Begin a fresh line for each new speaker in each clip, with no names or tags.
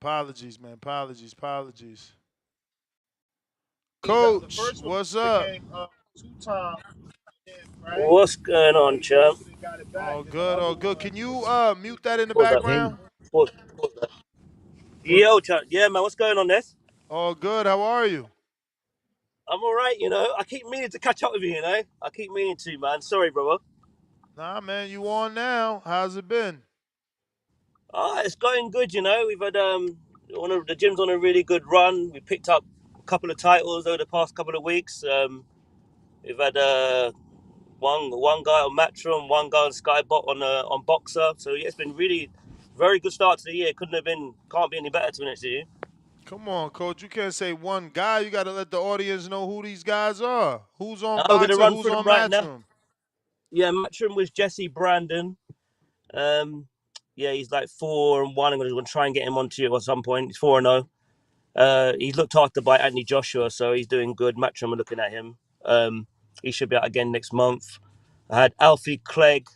Apologies, man. Apologies.
The
Coach,
first one
what's up?
became 2 times, right?
What's going on,
He
champ?
went and got it back.
All
Then the
good,
other
all good.
one
Can you
was
mute that in the
Pause that.
Hey,
background?
Pause that. Yo, champ. Yeah, man. What's going on, Ness?
All good. How are you?
I'm all right. I keep meaning to catch up with you. I keep meaning to, man. Sorry, brother.
Nah, man, you on now? How's it been?
It's going good. We've had one of the gym's on a really good run. We picked up a couple of titles over the past couple of weeks. We've had one guy on Matchroom, one guy on Skybot on Boxer. So yeah, it's been really very good start to the year. Can't be any better, to be honest with you.
Come on, coach. You can't say one guy. You got to let the audience know who these guys are. Who's on
We're gonna
Boxer?
run
Who's
through them
on
right now.
Matchroom?
Yeah, Matchroom was Jesse Brandon. Yeah, he's like 4-1. I'm gonna try and get him onto you at some point. He's 4-0. He's looked after by Anthony Joshua, so he's doing good. Matchroom are looking at him. He should be out again next month. I had Alfie Clegg,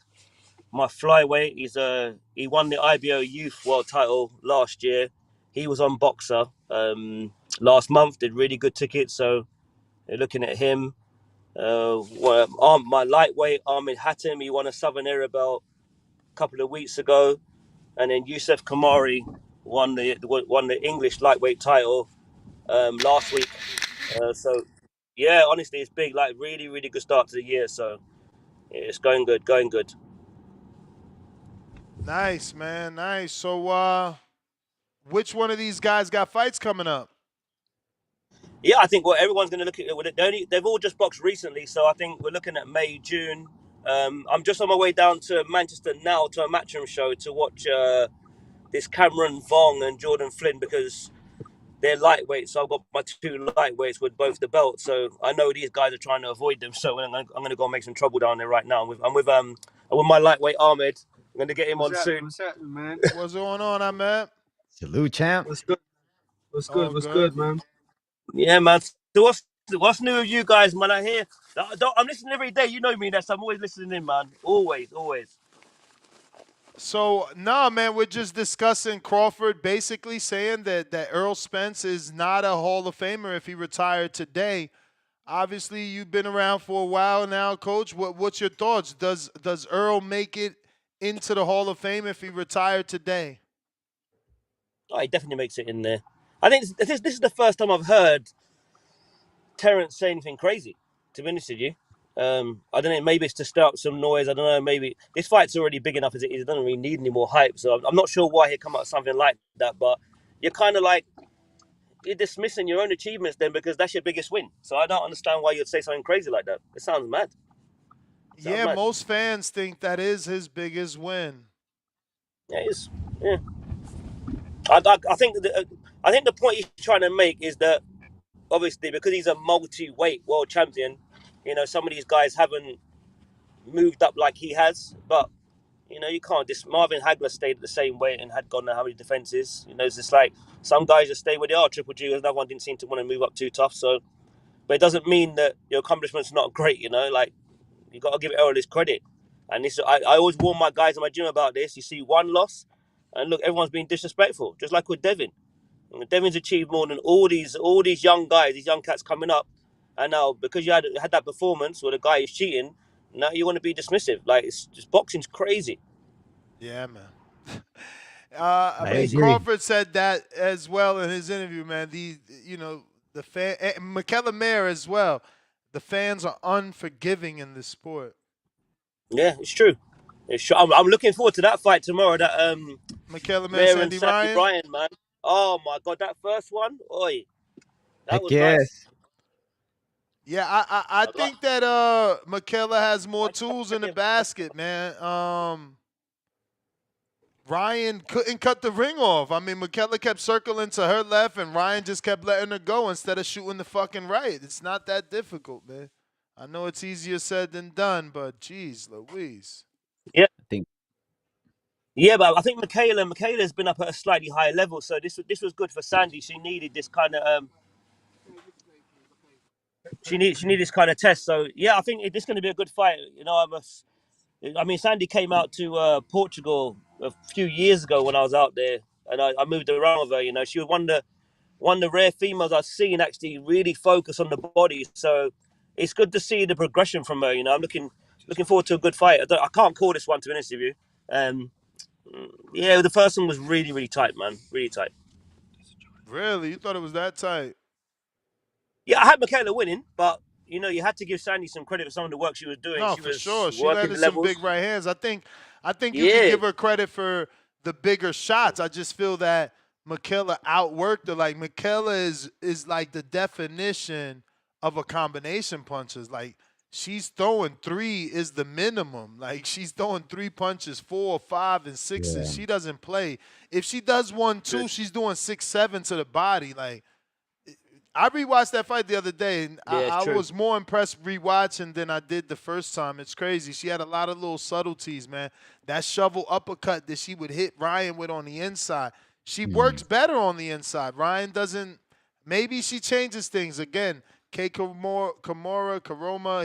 my flyweight. He won the IBO Youth World Title last year. He was on Boxer last month. Did really good tickets, so they're looking at him. My lightweight Ahmed Hatem, he won a Southern Area belt a couple of weeks ago, and then Youssef Kamari won the English lightweight title last week. So yeah, honestly, it's big. Like really, really good start to the year. So yeah, it's going good, going good.
Nice, man. Nice. So, which one of these guys got fights coming up?
Yeah, I think everyone's going to look at it. They've all just boxed recently, so I think we're looking at May, June. I'm just on my way down to Manchester now to a Matchroom show to watch this Cameron Vong and Jordan Flynn because they're lightweights. So I've got my two lightweights with both the belts. So I know these guys are trying to avoid them. So I'm going to go and make some trouble down there right now. I'm with my lightweight Ahmed. I'm going to get him on soon.
What's happening, man?
What's going on, Ahmed?
salute, champ.
What's good?
All
What's
good.
good, man?
Yeah, man. So what's new with you guys, man? I hear. I'm listening every day. You know me, Ness. I'm always listening in, man. Always, always.
So, nah, man, we're just discussing Crawford basically saying that Errol Spence is not a Hall of Famer if he retired today. Obviously, you've been around for a while now, Coach. What's your thoughts? Does Errol make it into the Hall of Fame if he retired today?
Oh, he definitely makes it in there. I think this is the first time I've heard Terence say anything crazy. To be honest with you, I don't know. Maybe it's to start up some noise. I don't know. Maybe this fight's already big enough as it is. It doesn't really need any more hype. So I'm not sure why he'd come up with something like that. But you're kind of like you're dismissing your own achievements then because that's your biggest win. So I don't understand why you'd say something crazy like that. It sounds mad. Sounds
Yeah,
mad.
most fans think that is his biggest win.
Yeah, it's yeah. I think I think the point he's trying to make is that obviously because he's a multi-weight world champion, some of these guys haven't moved up like he has. But you can't. Marvin Hagler stayed at the same weight and had God knows how many defenses. It's just like some guys just stay where they are. Triple G, another one didn't seem to want to move up too tough. So, but it doesn't mean that your accomplishment's not great. Like you got to give Errol his credit. And this, I always warn my guys in my gym about this. You see one loss, and look, everyone's being disrespectful, just like with Devin. Devin's achieved more than all these young guys, these young cats coming up, and now because you had that performance where the guy is cheating, now you want to be dismissive. Like it's just boxing's crazy.
Yeah, man. I
I
mean,
agree.
Crawford said that as well in his interview, man. The fan, McKellar Mayer as well. The fans are unforgiving in this sport.
Yeah, it's true. It's true. I'm looking forward to that fight tomorrow. That
McKellar Mayer,
Mayor and
Sandy
Sandy
Ryan.
Bryan, man. Oh my God, that first one, oi, that
Heck
was nice.
yes.
Yeah, I
I like.
think that McKellar has more tools in the basket, man. Ryan couldn't cut the ring off. I mean, McKellar kept circling to her left, and Ryan just kept letting her go instead of shooting the fucking right. It's not that difficult, man. I know it's easier said than done, but geez, Louise.
Yeah,
I think
yeah, but I think Michaela's been up at a slightly higher level, so this was good for Sandy. She needed this kind of she needed this kind of test. So yeah, I think this is going to be a good fight. I mean, Sandy came out to Portugal a few years ago when I was out there. and I moved around with her. You know, she was one of the rare females I've seen actually really focus on the body. So it's good to see the progression from her. You know, I'm looking forward to a good fight. I can't call this one, to be honest with you. Yeah, the first one was really, really tight, man. Really tight.
Really? You thought it was that tight?
Yeah, I had Michaela winning, but you know, you had to give Sandy some credit for some of the work she was doing.
No,
She
for
was
sure. She
working
landed
the
some
levels.
big right hands. I think you could
Yeah.
give her credit for the bigger shots. I just feel that Michaela outworked her. Like Michaela is like the definition of a combination punches. Like she's throwing three is the minimum. Like she's throwing three punches, 4, 5, and 6s.
Yeah.
She doesn't play. If she does 1, 2,
Yeah.
she's doing 6, 7 to the body. Like I rewatched that fight the other day, and
Yeah, it's
I
true.
was more impressed rewatching than I did the first time. It's crazy. She had a lot of little subtleties, man. That shovel uppercut that she would hit Ryan with on the inside. She works better on the inside. Ryan doesn't. Maybe she changes things again. Karoma,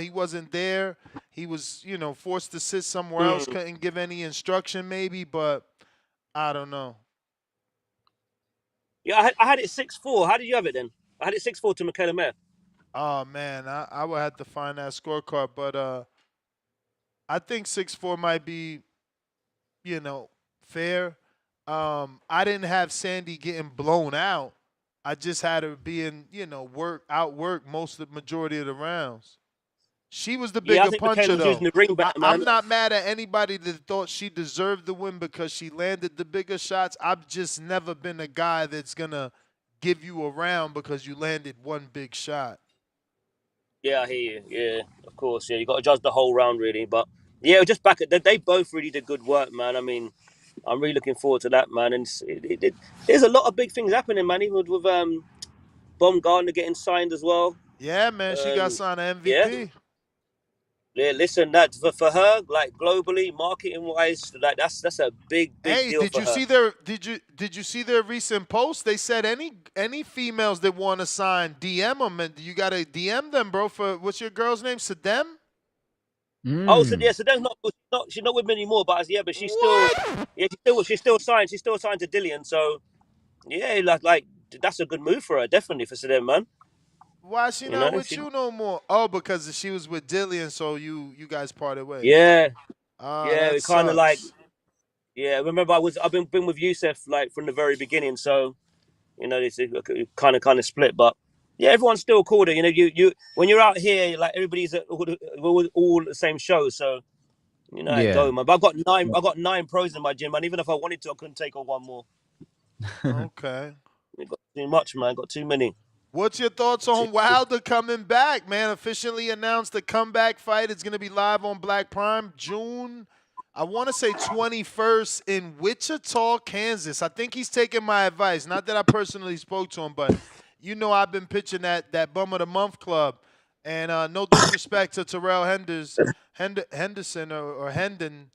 he wasn't there. He was, forced to sit somewhere else. Couldn't give any instruction, maybe, but I don't know.
Yeah, I had it 6-4. How did you have it then? I had it 6-4 to Michaela Mayer.
Oh man, I would have to find that scorecard, but I think 6-4 might be, fair. I didn't have Sandy getting blown out. I just had her being, outworked most of the majority of the rounds. She was the
Yeah, I
bigger
think
puncher,
Michaela was using
though.
the ring back, man.
I'm not mad at anybody that thought she deserved the win because she landed the bigger shots. I've just never been a guy that's going to give you a round because you landed one big shot.
Yeah, I hear you. Yeah, of course. Yeah, you got to judge the whole round, really. But yeah, just back at they both really did good work, man. I mean, I'm really looking forward to that, man. And there's a lot of big things happening, man. Even with Baumgartner getting signed as well.
Yeah, man, she got signed an MVP.
Yeah, listen, that for her, like globally, marketing wise, like that's a big deal
did
for
you
her.
see their did you see their recent post? They said any females that want to sign, DM them, and you gotta DM them, bro. For what's your girl's name? Sadem?
Oh, so yeah, so that's she's not with me anymore, but she's still signed. She's still signed to Dillian. So yeah, like that's a good move for her, definitely for Sadem, man.
Why is she not with you no more? Oh, because she was with Dillian, so you guys parted ways.
Yeah,
That
we kind of
sucks.
remember I've been with Youssef like from the very beginning, so it's kind of split, but yeah, everyone's still called it. You when you're out here, like everybody's at all the same show, so how it go, man. But I got 9 pros in my gym, and even if I wanted to, I couldn't take on one more.
Okay.
I got too much, man. I got too many.
What's your thoughts on Wilder coming back, man? Officially announced the comeback fight. It's going to be live on Black Prime June, I want to say 21st in Wichita, Kansas. I think he's taking my advice. Not that I personally spoke to him, but I've been pitching that Bum of the Month club. And no disrespect to Terrell Henderson or Herndon.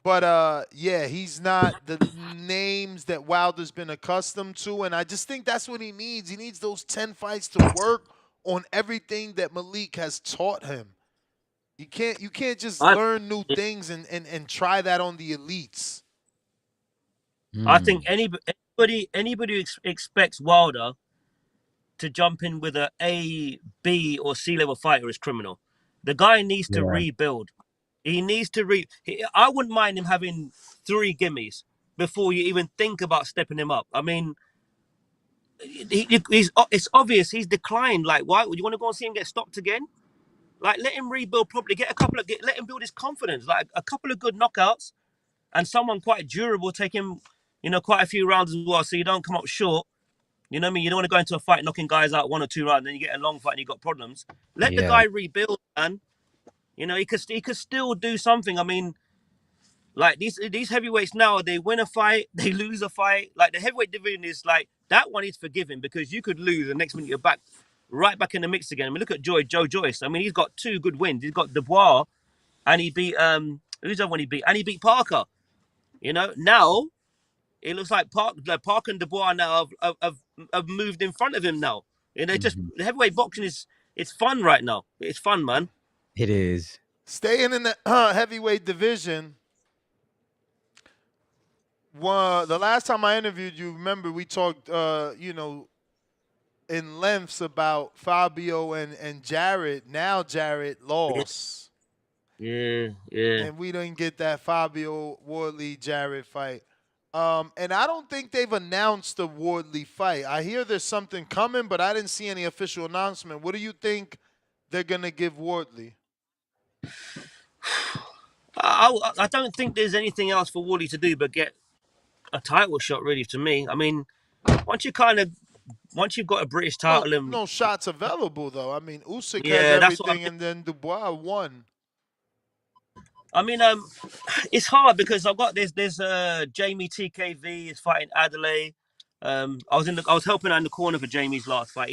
But yeah, he's not the names that Wilder's been accustomed to, and I just think that's what he needs. He needs those 10 fights to work on everything that Malik has taught him. You can't just learn new things and try that on the elites.
I think anybody who expects Wilder to jump in with a A, B, or C level fighter is criminal. The guy needs to rebuild. He needs to I wouldn't mind him having 3 gimmies before you even think about stepping him up. I mean, it's obvious he's declined. Like, why would you want to go and see him get stopped again? Like, let him rebuild properly. Let him build his confidence. Like a couple of good knockouts, and someone quite durable take him, quite a few rounds as well, so you don't come up short. You know what I mean? You don't want to go into a fight knocking guys out 1 or 2 rounds, and then you get a long fight and you got problems. Let the guy rebuild, man. He could still do something. I mean, like these heavyweights now, they win a fight, they lose a fight. Like the heavyweight division is like that one is forgiven because you could lose, and next minute you're right back in the mix again. I mean, look at Joe Joyce. I mean, he's got 2 good wins. He's got Dubois, and he beat who's the other one he beat? And he beat Parker. Now it looks like Parker and Dubois now have moved in front of him now. The heavyweight boxing it's fun right now. It's fun, man.
It is.
Staying in the heavyweight division, the last time I interviewed you, remember we talked, in lengths about Fabio and Jarrett. Now Jarrett lost,
Yeah.
and we didn't get that Fabio Wardley Jarrett fight. And I don't think they've announced the Wardley fight. I hear there's something coming, but I didn't see any official announcement. What do you think they're gonna give Wardley?
I don't think there's anything else for Wardley to do but get a title shot. Really, to me, I mean, once you kind of once you've got a British
No,
title and
no shots available though. I mean, Usyk has
yeah, that's what
everything, and then Dubois won.
I mean. It's hard because I've got there's Jamie TKV is fighting Adelaide. I was helping out in the corner for Jamie's last fight.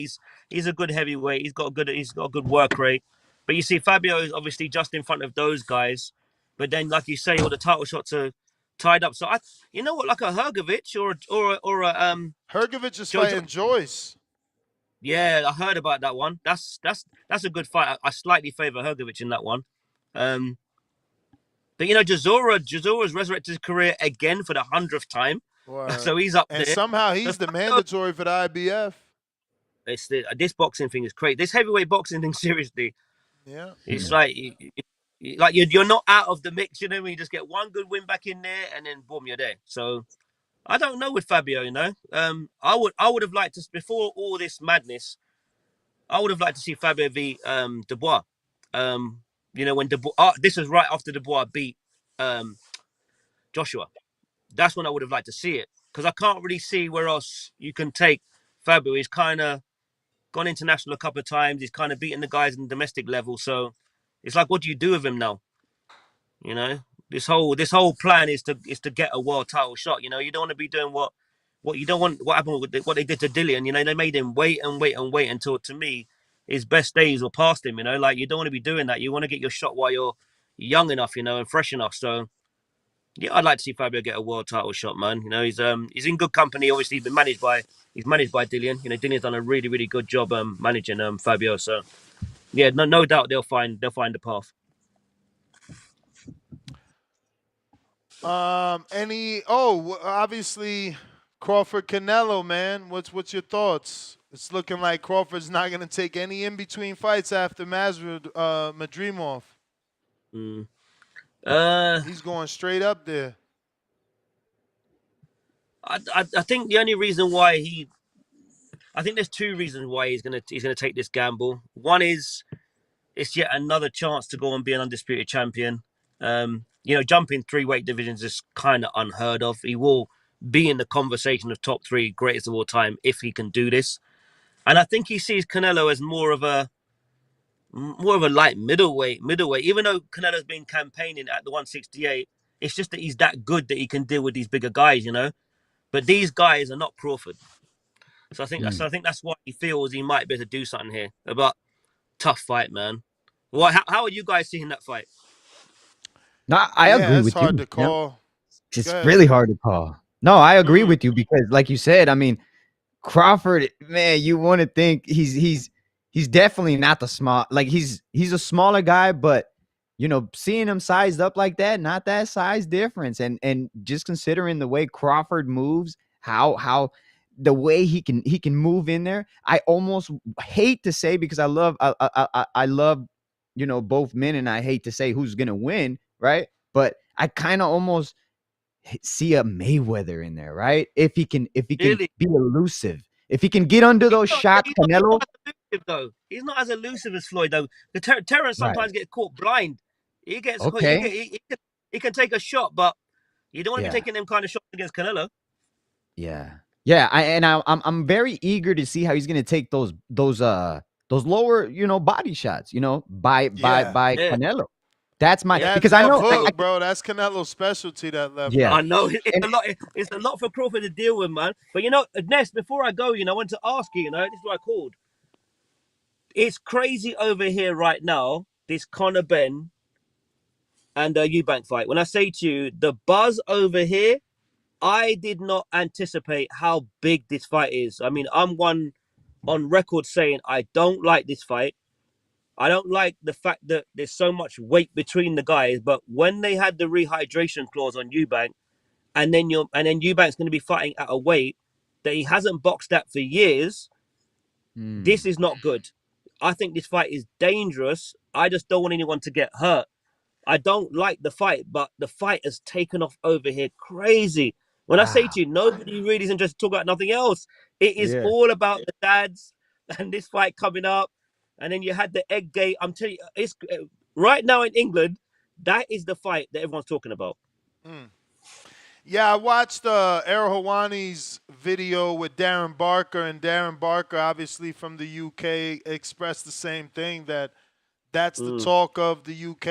He's a good heavyweight. He's got a good work rate. But you see, Fabio is obviously just in front of those guys. But then, like you say, all the title shots are tied up. So you know what, like a Hergovic or a
Hergovich is
Jojo.
fighting Joyce.
Yeah, I heard about that one. That's a good fight. I slightly favour Hergovic in that one. But you know, Jazora's resurrected his career again for the 100th time, so he's up
And
there.
somehow he's the mandatory for the IBF.
This boxing thing is crazy. This heavyweight boxing thing, seriously,
Yeah.
it's like you're not out of the mix. You know, when you just get one good win back in there, and then boom, you're there. So I don't know with Fabio. You know, I would have liked to before all this madness. I would have liked to see Fabio v Dubois. You know, when Dubois, this was right after Dubois beat Joshua. That's when I would have liked to see it because I can't really see where else you can take Fabio. He's kind of gone international a couple of times. He's kind of beaten the guys in the domestic level. So it's like, what do you do with him now? You know, this whole plan is to get a world title shot. You know, you don't want to be doing what you don't want. What happened with what they did to Dillian? You know, they made him wait until, to me, his best days were past him. You know, like you don't want to be doing that. You want to get your shot while you're young enough, you know, and fresh enough. So yeah, I'd like to see Fabio get a world title shot, man. You know, he's in good company. Obviously, he's managed by Dillian. You know, Dillian's done a really, really good job managing Fabio. So yeah, no doubt they'll find the path.
Obviously Crawford Canelo, man. What's your thoughts? It's looking like Crawford's not gonna take any in between fights after Madrimov.
Mm.
He's going straight up there.
I think the only reason why I think there's two reasons why he's gonna take this gamble. One is it's yet another chance to go and be an undisputed champion. You know, jumping 3 weight divisions is kind of unheard of. He will be in the conversation of top 3 greatest of all time if he can do this. And I think he sees Canelo as more of a light middleweight. Even though Canelo's been campaigning at the 168, it's just that he's that good that he can deal with these bigger guys, you know. But these guys are not Crawford. So I think that's why he feels he might be able to do something here. But tough fight, man. Well, how are you guys seeing that fight?
No, I agree
it's
with
hard
you.
to call.
It's really hard to call. No, I agree with you because, like you said, I mean, Crawford, man, you want to think he's definitely not the small. Like he's a smaller guy, but you know, seeing him sized up like that, not that size difference, and just considering the way Crawford moves, how the way he can move in there, I almost hate to say because I love you know both men, and I hate to say who's gonna win, right? But I kind of almost see a Mayweather in there, right? If he can
Really?
be elusive, if he can get under those shots, Canelo.
He's not as elusive as Floyd though. The Terrence sometimes gets caught blind. He gets
okay.
He can take a shot, but you don't want to
Yeah.
be taking them kind of shots against Canelo.
Yeah. I'm very eager to see how he's gonna take those lower, you know, body shots, you know, by Canelo. That's my because I know
hook, bro. That's Canelo's specialty. That left.
Yeah,
I know it's a lot for Crawford to deal with, man. But you know, Ness, before I go, you know, I want to ask you. You know, this is what I called. It's crazy over here right now. This Conor Ben and Eubank fight. When I say to you, the buzz over here, I did not anticipate how big this fight is. I mean, I'm one on record saying I don't like this fight. I don't like the fact that there's so much weight between the guys. But when they had the rehydration clause on Eubank, and then Eubank's going to be fighting at a weight that he hasn't boxed at for years. This is not good. I think this fight is dangerous. I just don't want anyone to get hurt. I don't like the fight, but the fight has taken off over here crazy. When I say to you, nobody really is interested to talk about nothing else. It is all about the dads and this fight coming up. And then you had the egg gate. I'm telling you, it's right now in England, that is the fight that everyone's talking about.
Yeah, I watched Errol Hawani's video with Darren Barker, and Darren Barker, obviously from the UK, expressed the same thing, that that's the talk of the UK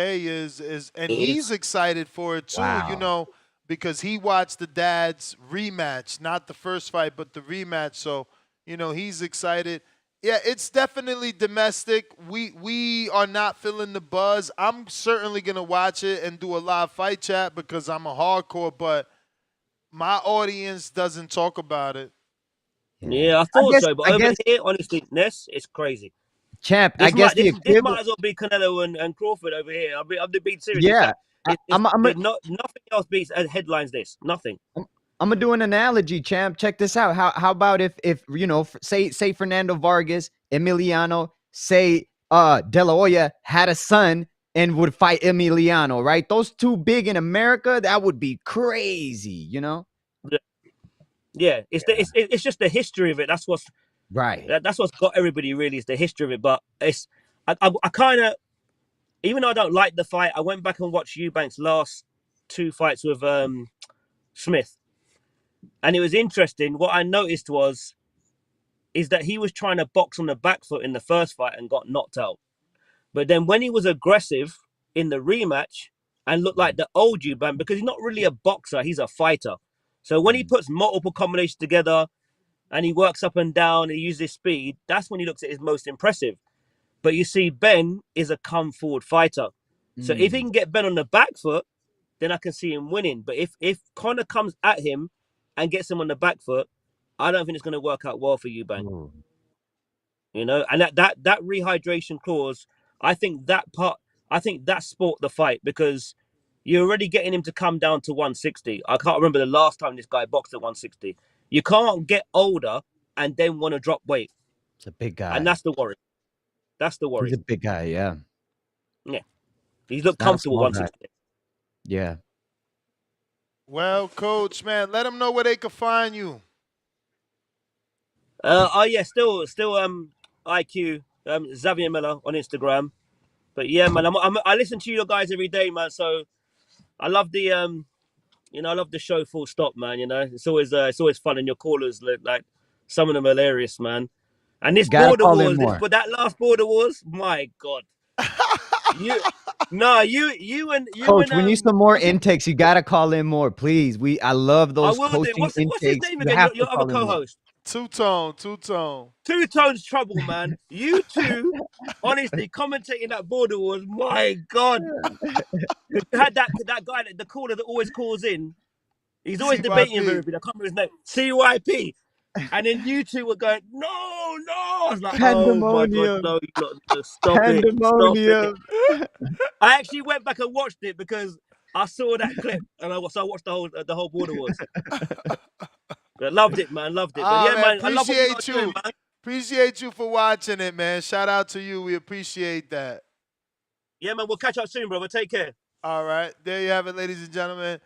and he's excited for it too, you know, because he watched the dad's rematch, not the first fight, but the rematch. So, you know, he's excited. Yeah, it's definitely domestic. We are not feeling the buzz. I'm certainly going to watch it and do a live fight chat because I'm a hardcore, but my audience doesn't talk about it.
Yeah, I thought so. But over here, honestly, Ness, it's crazy.
Champ,
This
I guess
this might as well be Canelo and Crawford over here. I'm being serious.
Yeah,
nothing else beats headlines this. Nothing.
I'm gonna do an analogy, champ. Check this out. How about if you know, say Fernando Vargas, Emiliano, say De La Hoya had a son and would fight Emiliano, right? Those two big in America, that would be crazy, you know?
Yeah, it's just the history of it. That's what's
right.
That's what's got everybody really, is the history of it. But it's I kind of, even though I don't like the fight, I went back and watched Eubank's last two fights with Smith, and it was interesting. What I noticed is that he was trying to box on the back foot in the first fight and got knocked out. But then when he was aggressive in the rematch and looked like the old Eubank, because he's not really a boxer, he's a fighter. So when he puts multiple combinations together and he works up and down and he uses his speed, that's when he looks at his most impressive. But you see, Ben is a come forward fighter. So if he can get Ben on the back foot, then I can see him winning. But if Conor comes at him and gets him on the back foot, I don't think it's going to work out well for Eubank. You know, and that rehydration clause, I think that spoilt the fight, because you're already getting him to come down to 160. I can't remember the last time this guy boxed at 160. You can't get older and then want to drop weight.
It's a big guy.
And that's the worry. That's the worry.
He's a big guy, yeah.
Yeah. He's looked comfortable 160.
Yeah.
Well, Coach, man, let them know where they can find you.
Yeah, still IQ Xavier Miller on Instagram. But yeah, man, I listen to you guys every day, man. So I love the I love the show full stop, man. You know, it's always fun, and your callers like some of them hilarious, man. And this border wars, but that last border wars, my God. you and
Coach, we need some more intakes. You gotta call in more, please. I love those coaching
what's
intakes.
What's his name again? Your other co-host.
Two-tone.
Two-tone's trouble, man. You two, honestly, commentating that border wars, my God. You had that guy, the caller that always calls in. He's always debating with everybody. I can't remember his name. CYP. And then you two were going, no. I was like, oh my God, no, stop it. I actually went back and watched it because I saw that clip, and I watched the whole border wars. I loved it, man. Loved it. But yeah, man, I love what you're doing, man.
Appreciate you for watching it, man. Shout out to you. We appreciate that.
Yeah, man. We'll catch up soon, brother. Take care.
All right. There you have it, ladies and gentlemen.